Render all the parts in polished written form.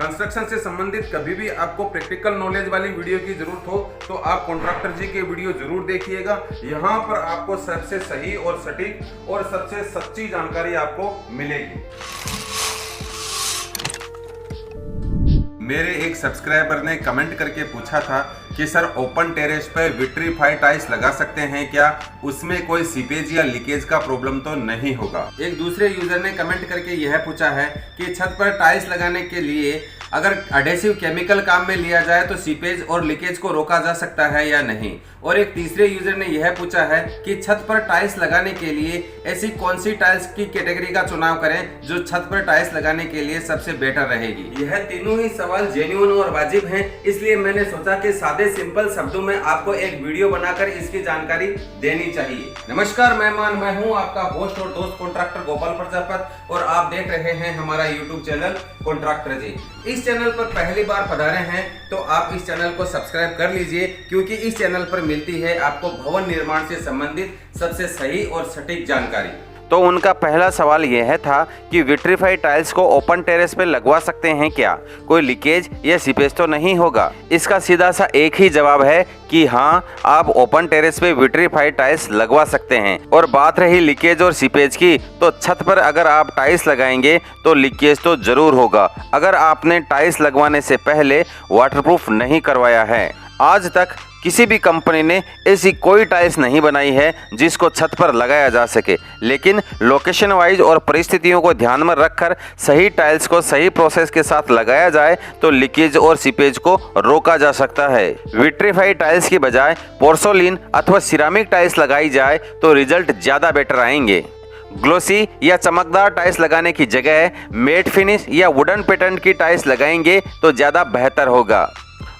Construction से संबंधित कभी भी आपको प्रैक्टिकल नॉलेज वाली वीडियो की जरूरत हो तो आप कॉन्ट्रैक्टर जी के वीडियो जरूर देखिएगा। यहाँ पर आपको सबसे सही और सटीक और सबसे सच्ची जानकारी आपको मिलेगी। मेरे एक सब्सक्राइबर ने कमेंट करके पूछा था कि सर ओपन टेरेस पर विट्रीफाई टाइल्स लगा सकते हैं क्या, उसमें कोई सीपेज या लीकेज का प्रॉब्लम तो नहीं होगा। एक दूसरे यूजर ने कमेंट करके यह पूछा है कि छत पर टाइल्स लगाने के लिए अगर एडेसिव केमिकल काम में लिया जाए तो सीपेज और लीकेज को रोका जा सकता है या नहीं। और एक तीसरे यूजर ने यह पूछा है कि छत पर टाइल्स लगाने के लिए ऐसी कौन सी टाइल्स की कैटेगरी का चुनाव करें जो छत पर टाइल्स लगाने के लिए सबसे बेटर रहेगी। यह तीनों ही सवाल जेन्युइन और वाजिब हैं, इसलिए मैंने सोचा कि सादे सिंपल शब्दों में आपको एक वीडियो बनाकर इसकी जानकारी देनी चाहिए। नमस्कार मेहमान, मैं हूं आपका होस्ट और दोस्त कॉन्ट्रैक्टर गोपाल प्रजापत और आप देख रहे हैं हमारा यूट्यूब चैनल कॉन्ट्रैक्टर जी। इस चैनल पर पहली बार पधारे हैं तो आप इस चैनल को सब्सक्राइब कर लीजिए, क्योंकि इस चैनल पर मिलती है आपको भवन निर्माण से संबंधित सबसे सही और सटीक जानकारी। तो उनका पहला सवाल यह था कि विट्रीफाई टाइल्स को ओपन टेरेस पे लगवा सकते हैं क्या, कोई लीकेज या सीपेज तो नहीं होगा। इसका सीधा सा एक ही जवाब है कि हाँ, आप ओपन टेरेस पे विट्रीफाई टाइल्स लगवा सकते हैं। और बात रही लीकेज और सीपेज की, तो छत पर अगर आप टाइल्स लगाएंगे तो लीकेज तो जरूर होगा अगर आपने टाइल्स लगवाने से पहले वाटरप्रूफ नहीं करवाया है। आज तक किसी भी कंपनी ने ऐसी कोई टाइल्स नहीं बनाई है जिसको छत पर लगाया जा सके, लेकिन लोकेशन वाइज और परिस्थितियों को ध्यान में रखकर सही टाइल्स को सही प्रोसेस के साथ लगाया जाए तो लीकेज और सीपेज को रोका जा सकता है। विट्रीफाई टाइल्स की बजाय पोर्सोलिन अथवा सिरामिक टाइल्स लगाई जाए तो रिजल्ट ज़्यादा बेटर आएंगे। ग्लोसी या चमकदार टाइल्स लगाने की जगह मेट फिनिश या वुडन पैटर्न की टाइल्स लगाएंगे तो ज़्यादा बेहतर होगा।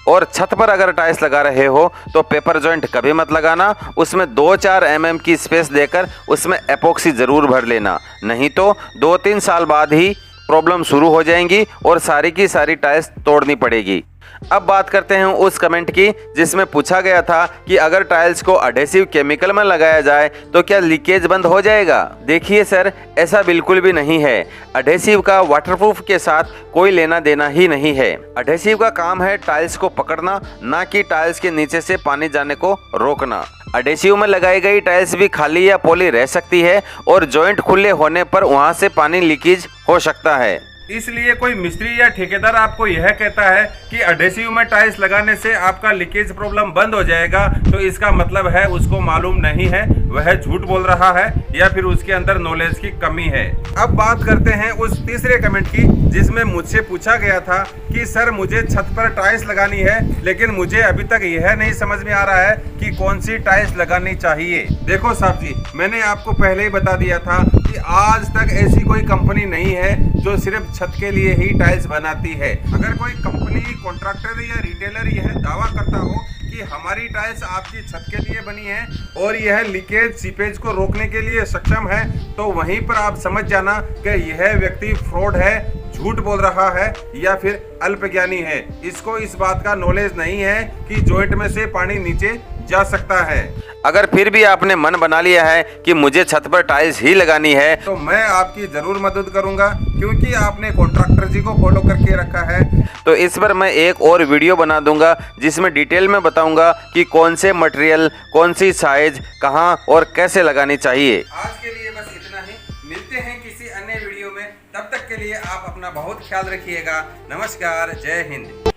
और छत पर अगर टाइल्स लगा रहे हो तो पेपर जॉइंट कभी मत लगाना, उसमें 2-4 mm की स्पेस देकर उसमें एपोक्सी ज़रूर भर लेना, नहीं तो 2-3 साल बाद ही प्रॉब्लम शुरू हो जाएंगी और सारी की सारी टाइल्स तोड़नी पड़ेगी। अब बात करते हैं उस कमेंट की जिसमें पूछा गया था कि अगर टाइल्स को एडेसिव केमिकल में लगाया जाए तो क्या लीकेज बंद हो जाएगा। देखिए सर, ऐसा बिल्कुल भी नहीं है। एडेसिव का वाटरप्रूफ के साथ कोई लेना देना ही नहीं है। एडेसिव का काम है टाइल्स को पकड़ना, ना कि टाइल्स के नीचे से पानी जाने को रोकना। एडेसिव में लगाई गई टाइल्स भी खाली या पोली रह सकती है और जॉइंट खुले होने पर वहां से पानी लीकेज हो सकता है। इसलिए कोई मिस्त्री या ठेकेदार आपको यह कहता है कि एडेसिव में टाइल्स लगाने से आपका लीकेज प्रॉब्लम बंद हो जाएगा, तो इसका मतलब है उसको मालूम नहीं है, वह झूठ बोल रहा है या फिर उसके अंदर नॉलेज की कमी है। अब बात करते हैं उस तीसरे कमेंट की जिसमें मुझसे पूछा गया था कि सर मुझे छत पर टाइल्स लगानी है, लेकिन मुझे अभी तक यह नहीं समझ में आ रहा है कि कौन सी टाइल्स लगानी चाहिए। देखो साहब जी, मैंने आपको पहले ही बता दिया था कि आज तक ऐसी कोई कंपनी नहीं है जो सिर्फ छत के लिए ही टाइल्स बनाती है। अगर कोई कंपनी, कॉन्ट्रैक्टर या रिटेलर यह दावा करता हो कि हमारी टाइल्स आपकी छत के लिए बनी है और यह लीकेज सीपेज को रोकने के लिए सक्षम है, तो वहीं पर आप समझ जाना कि यह व्यक्ति फ्रॉड है, झूठ बोल रहा है या फिर अल्पज्ञानी है। इसको इस बात का नॉलेज नहीं है कि जॉइंट में से पानी नीचे जा सकता है। अगर फिर भी आपने मन बना लिया है कि मुझे छत पर टाइल्स ही लगानी है तो मैं आपकी जरूर मदद करूंगा, क्योंकि आपने कॉन्ट्रैक्टर जी को फॉलो करके रखा है। तो इस पर मैं एक और वीडियो बना दूंगा जिसमें डिटेल में बताऊंगा कि कौन से मटेरियल, कौन सी साइज, कहां और कैसे लगानी चाहिए। आज के लिए बस इतना ही, मिलते हैं किसी अन्य वीडियो में। तब तक के लिए आप अपना बहुत ख्याल रखिएगा। नमस्कार, जय हिंद।